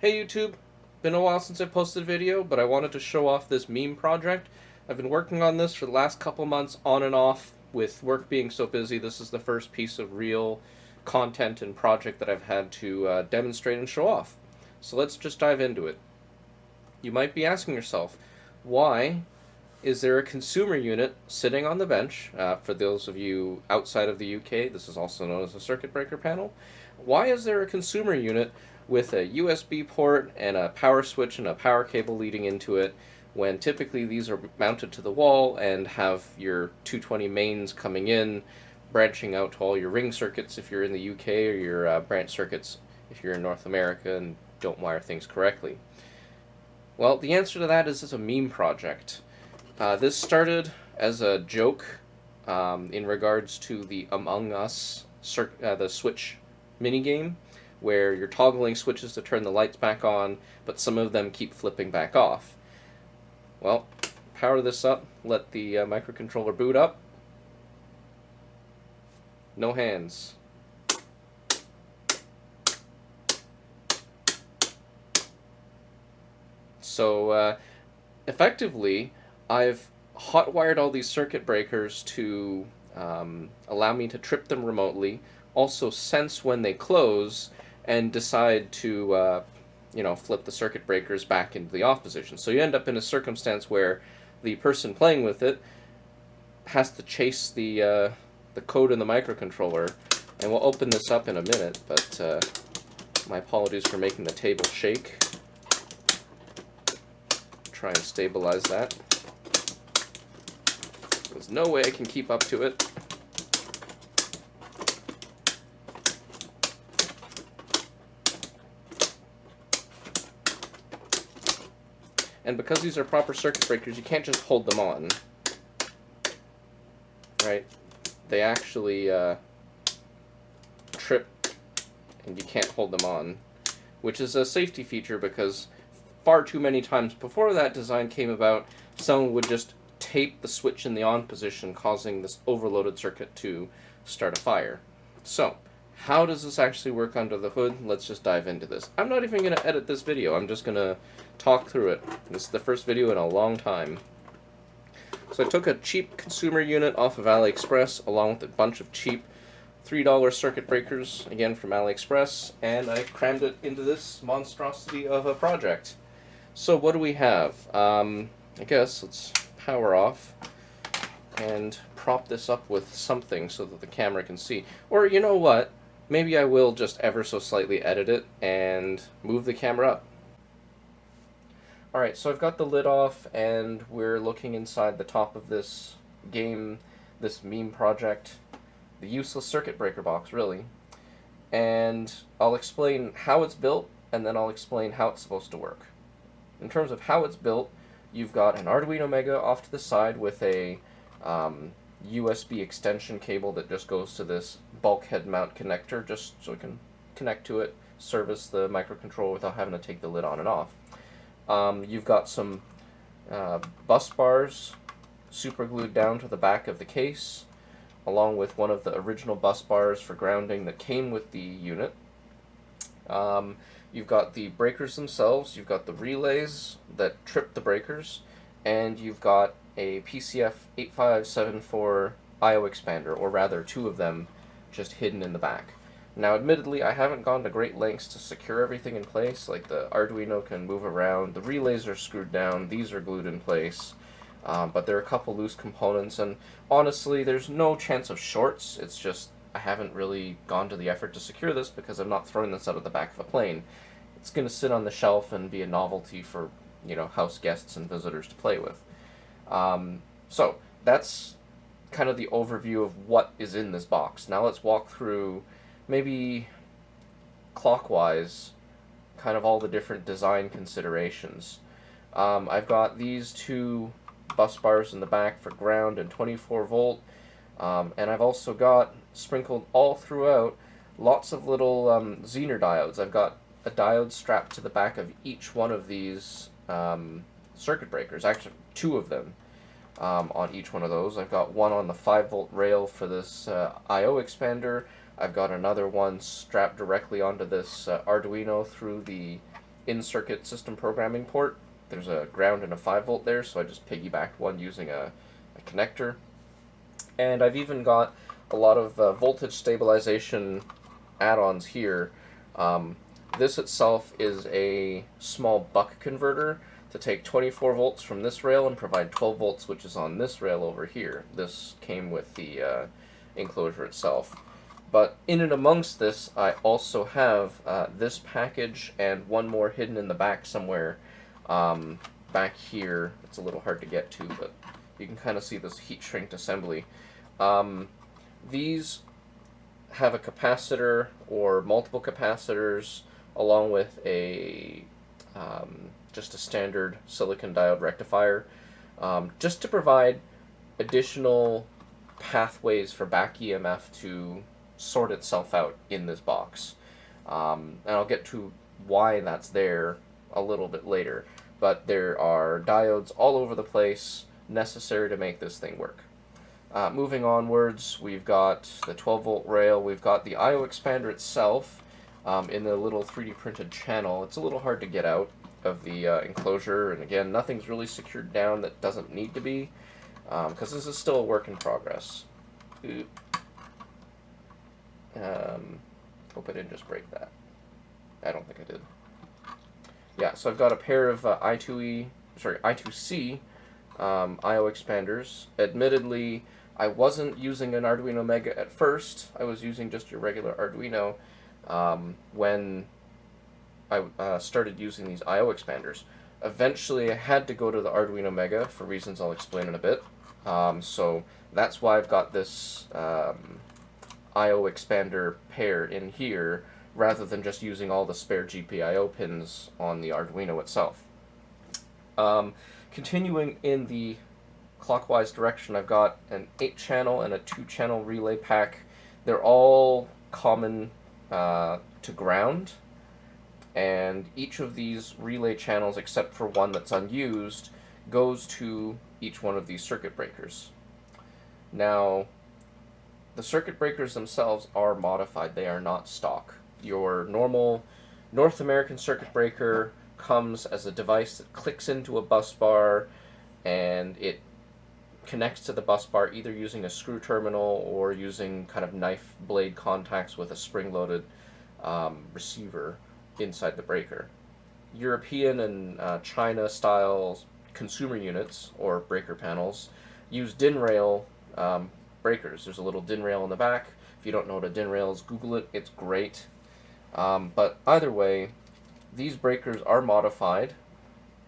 Hey YouTube, been a while since I posted a video, but I wanted to show off this meme project. I've been working on this for the last couple months on and off. With work being so busy, this is the first piece of real content and project that I've had to demonstrate and show off. So let's just dive into it. You might be asking yourself, why is there a consumer unit sitting on the bench? For those of you outside of the UK, this is also known as a circuit breaker panel. Why is there a consumer unit with a USB port and a power switch and a power cable leading into it, when typically these are mounted to the wall and have your 220 mains coming in, branching out to all your ring circuits if you're in the UK, or your branch circuits if you're in North America and don't wire things correctly? Well, the answer to that is it's a meme project. This started as a joke in regards to the Among Us, the Switch minigame, where you're toggling switches to turn the lights back on, but some of them keep flipping back off. Well, power this up, let the microcontroller boot up. No hands. So, effectively, I've hotwired all these circuit breakers to allow me to trip them remotely, also sense when they close, and decide to, flip the circuit breakers back into the off position. So you end up in a circumstance where the person playing with it has to chase the code in the microcontroller, and we'll open this up in a minute, but my apologies for making the table shake. Try and stabilize that. There's no way I can keep up to it. And because these are proper circuit breakers, you can't just hold them on. Right? They actually trip, and you can't hold them on, which is a safety feature because far too many times before that design came about, someone would just tape the switch in the on position, causing this overloaded circuit to start a fire. So, how does this actually work under the hood? Let's just dive into this. I'm not even going to edit this video, I'm just going to talk through it. This is the first video in a long time. So I took a cheap consumer unit off of AliExpress, along with a bunch of cheap $3 circuit breakers, again from AliExpress, and I crammed it into this monstrosity of a project. So what do we have? I guess let's power off and prop this up with something so that the camera can see. Or you know what? Maybe I will just ever so slightly edit it and move the camera up. Alright, so I've got the lid off and we're looking inside the top of this game, this meme project, the useless circuit breaker box, really. And I'll explain how it's built, and then I'll explain how it's supposed to work. In terms of how it's built, you've got an Arduino Mega off to the side with a USB extension cable that just goes to this bulkhead mount connector, just so we can connect to it, service the microcontroller without having to take the lid on and off. You've got some bus bars super glued down to the back of the case, along with one of the original bus bars for grounding that came with the unit. You've got the breakers themselves, you've got the relays that trip the breakers, and you've got a PCF 8574 I/O expander, or rather two of them just hidden in the back. Now admittedly, I haven't gone to great lengths to secure everything in place. Like, the Arduino can move around, the relays are screwed down, these are glued in place, but there are a couple loose components, and honestly there's no chance of shorts. It's just I haven't really gone to the effort to secure this because I'm not throwing this out of the back of a plane. It's going to sit on the shelf and be a novelty for, house guests and visitors to play with. So that's kind of the overview of what is in this box. Now let's walk through, maybe clockwise, kind of all the different design considerations. I've got these two bus bars in the back for ground and 24 volt, and I've also got, sprinkled all throughout, lots of little Zener diodes. I've got a diode strapped to the back of each one of these circuit breakers, actually two of them on each one of those. I've got one on the 5 volt rail for this I/O expander. I've got another one strapped directly onto this Arduino through the in-circuit system programming port. There's a ground and a 5 volt there, so I just piggybacked one using a connector. And I've even got a lot of voltage stabilization add-ons here. This itself is a small buck converter to take 24 volts from this rail and provide 12 volts, which is on this rail over here. This came with the enclosure itself. But in and amongst this, I also have this package and one more hidden in the back somewhere back here. It's a little hard to get to, but you can kind of see this heat shrink assembly. These have a capacitor or multiple capacitors along with a just a standard silicon diode rectifier, just to provide additional pathways for back EMF to sort itself out in this box. And I'll get to why that's there a little bit later, but there are diodes all over the place necessary to make this thing work. Moving onwards, we've got the 12 volt rail, we've got the I/O expander itself in the little 3D printed channel. It's a little hard to get out of the enclosure, and again, nothing's really secured down that doesn't need to be, because this is still a work in progress. Hope I didn't just break that. I don't think I did. Yeah, so I've got a pair of I2C I/O expanders. Admittedly, I wasn't using an Arduino Mega at first. I was using just your regular Arduino when I started using these I/O expanders. Eventually, I had to go to the Arduino Mega for reasons I'll explain in a bit. So that's why I've got this I/O expander pair in here, rather than just using all the spare GPIO pins on the Arduino itself. Continuing in the clockwise direction, I've got an 8-channel and a 2-channel relay pack. They're all common to ground, and each of these relay channels, except for one that's unused, goes to each one of these circuit breakers. Now, the circuit breakers themselves are modified. They are not stock. Your normal North American circuit breaker comes as a device that clicks into a bus bar, and it connects to the bus bar either using a screw terminal or using kind of knife blade contacts with a spring-loaded receiver inside the breaker. European and China style consumer units or breaker panels use DIN rail breakers. There's a little DIN rail in the back. If you don't know what a DIN rail is, Google it. It's great. But either way, these breakers are modified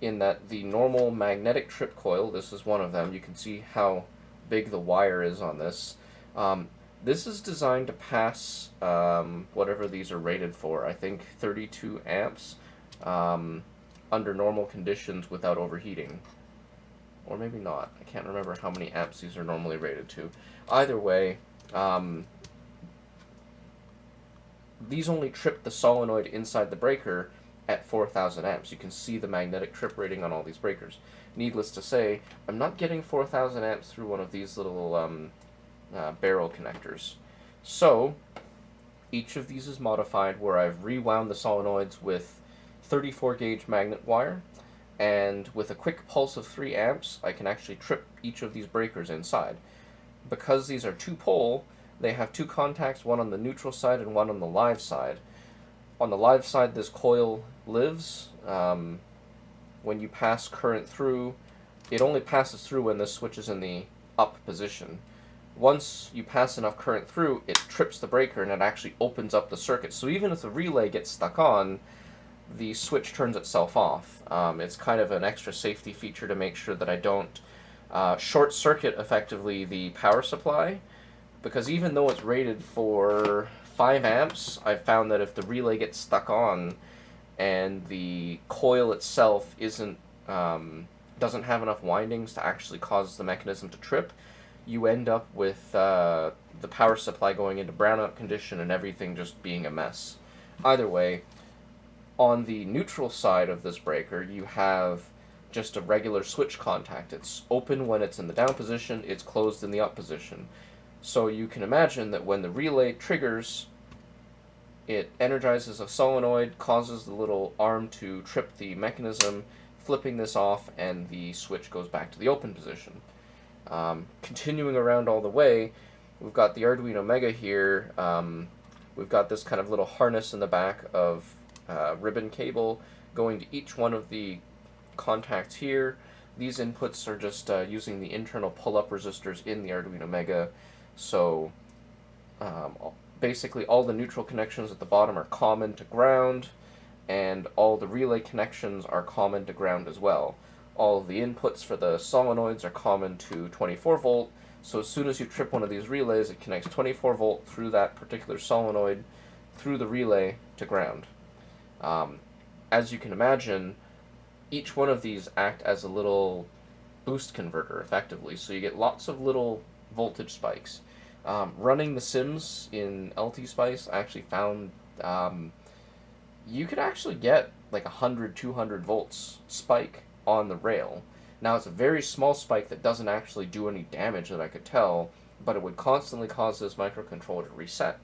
in that the normal magnetic trip coil, this is one of them, you can see how big the wire is on this. This is designed to pass whatever these are rated for, I think 32 amps under normal conditions without overheating. Or maybe not. I can't remember how many amps these are normally rated to. Either way, these only trip the solenoid inside the breaker at 4,000 amps. You can see the magnetic trip rating on all these breakers. Needless to say, I'm not getting 4,000 amps through one of these little barrel connectors. So, each of these is modified where I've rewound the solenoids with 34 gauge magnet wire, and with a quick pulse of 3 amps, I can actually trip each of these breakers inside. Because these are 2-pole, they have 2 contacts, one on the neutral side and one on the live side. On the live side, this coil lives. When you pass current through, it only passes through when this switch is in the up position. Once you pass enough current through, it trips the breaker and it actually opens up the circuit. So even if the relay gets stuck on, the switch turns itself off. It's kind of an extra safety feature to make sure that I don't short circuit effectively the power supply, because even though it's rated for 5 amps, I've found that if the relay gets stuck on and the coil itself isn't doesn't have enough windings to actually cause the mechanism to trip, you end up with the power supply going into brownout condition and everything just being a mess. Either way, on the neutral side of this breaker, you have just a regular switch contact. It's open when it's in the down position, it's closed in the up position. So you can imagine that when the relay triggers, It energizes a solenoid, causes the little arm to trip the mechanism, flipping this off, and the switch goes back to the open position. Continuing around all the way, we've got the Arduino Mega here. We've got this kind of little harness in the back of ribbon cable going to each one of the contacts here. These inputs are just using the internal pull-up resistors in the Arduino Mega. So basically all the neutral connections at the bottom are common to ground, and all the relay connections are common to ground as well. All of the inputs for the solenoids are common to 24 volt, so as soon as you trip one of these relays, it connects 24 volt through that particular solenoid, through the relay to ground. As you can imagine, each one of these act as a little boost converter, effectively, so you get lots of little voltage spikes. Running the Sims in LT-Spice, I actually found you could actually get like 100, 200 volts spike on the rail. Now, it's a very small spike that doesn't actually do any damage that I could tell, but it would constantly cause this microcontroller to reset.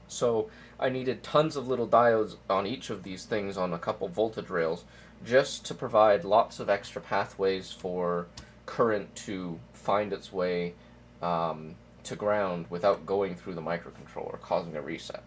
So I needed tons of little diodes on each of these things on a couple voltage rails just to provide lots of extra pathways for current to find its way to ground without going through the microcontroller, causing a reset.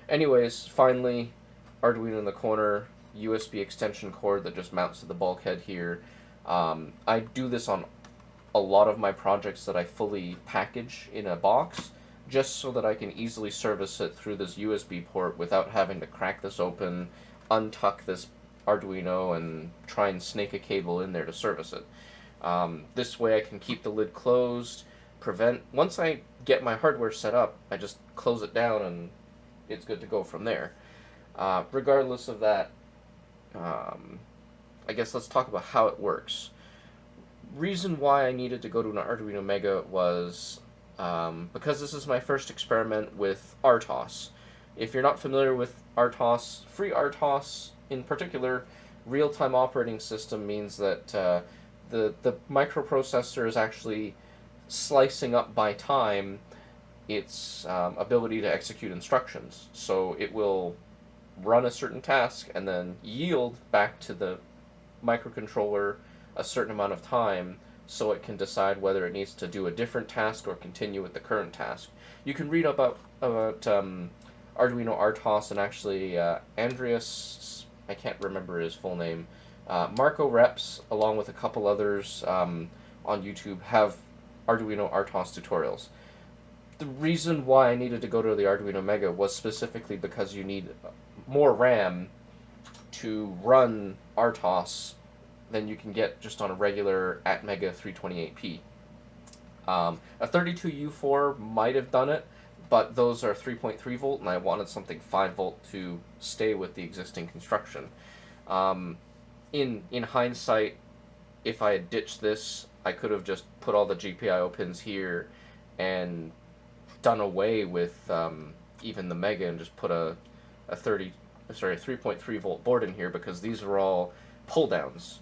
Anyways, finally, Arduino in the corner, USB extension cord that just mounts to the bulkhead here. I do this on a lot of my projects that I fully package in a box, just so that I can easily service it through this USB port without having to crack this open, untuck this Arduino, and try and snake a cable in there to service it. This way I can keep the lid closed, once I get my hardware set up, I just close it down and it's good to go from there. Regardless of that, I guess let's talk about how it works. Reason why I needed to go to an Arduino Mega was because this is my first experiment with RTOS. If you're not familiar with RTOS, free RTOS in particular, real-time operating system, means that the microprocessor is actually slicing up by time its ability to execute instructions. So it will run a certain task and then yield back to the microcontroller a certain amount of time so it can decide whether it needs to do a different task or continue with the current task. You can read about Arduino RTOS, and actually Andreas, I can't remember his full name, Marco Reps, along with a couple others on YouTube, have Arduino RTOS tutorials. The reason why I needed to go to the Arduino Mega was specifically because you need more RAM to run RTOS than you can get just on a regular Atmega 328p. A 32U4 might have done it, but those are 3.3 volt, and I wanted something 5 volt to stay with the existing construction. In hindsight, if I had ditched this, I could have just put all the GPIO pins here and done away with even the Mega and just put a 3.3 volt board in here, because these are all pull downs.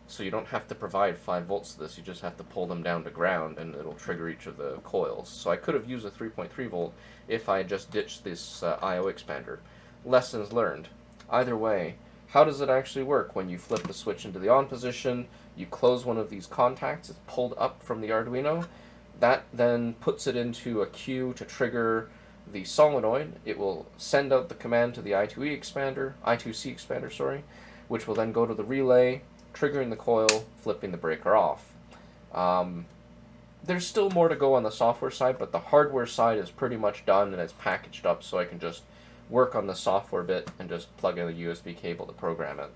So you don't have to provide 5 volts to this, you just have to pull them down to ground and it'll trigger each of the coils. So I could have used a 3.3 volt if I had just ditched this I.O. expander. Lessons learned. Either way, how does it actually work? When you flip the switch into the on position, you close one of these contacts, it's pulled up from the Arduino. That then puts it into a queue to trigger the solenoid. It will send out the command to the I2C expander, sorry, which will then go to the relay, triggering the coil, flipping the breaker off. There's still more to go on the software side, but the hardware side is pretty much done and it's packaged up, so I can just work on the software bit and just plug in a USB cable to program it.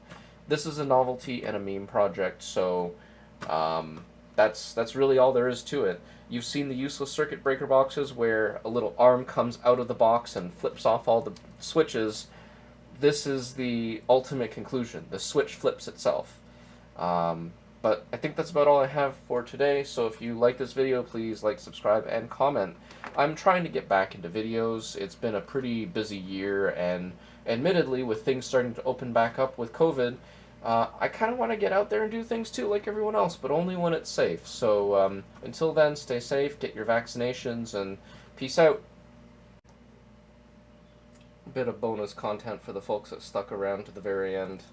This is a novelty and a meme project, so that's really all there is to it. You've seen the useless circuit breaker boxes where a little arm comes out of the box and flips off all the switches. This is the ultimate conclusion. The switch flips itself. But I think that's about all I have for today, so if you like this video, please like, subscribe, and comment. I'm trying to get back into videos. It's been a pretty busy year, and admittedly, with things starting to open back up with COVID, I kind of want to get out there and do things too, like everyone else, but only when it's safe. So until then, stay safe, get your vaccinations, and peace out. bit of bonus content for the folks that stuck around to the very end.